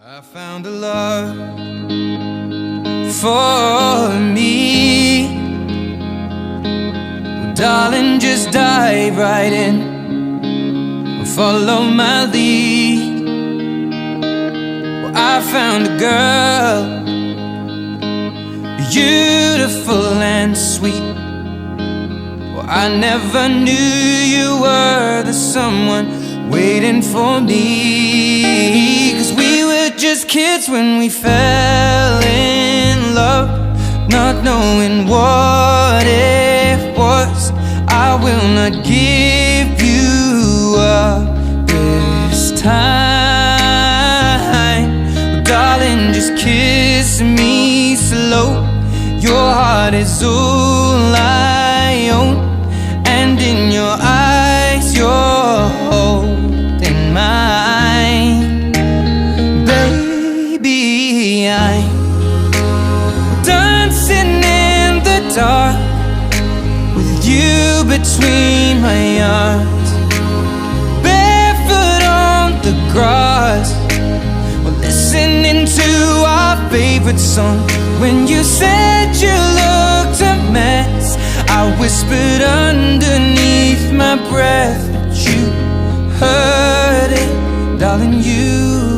I found a love for me. Well, darling, just dive right in, follow my lead. Well, I found a girl, beautiful and sweet. Well, I never knew you were the someone waiting for me. 'Cause we were just kids when we fell in love, not knowing what it was. I will not give you up this time. Darling, just kiss me slow. Your heart is all I own, and in your eyes you're holding mine. Baby, I'm dancing in the dark with you between my arms, barefoot on the grass. We're listening to our favorite song. When you said you looked a mess, I whispered underneath my breath, but you heard it, darling, you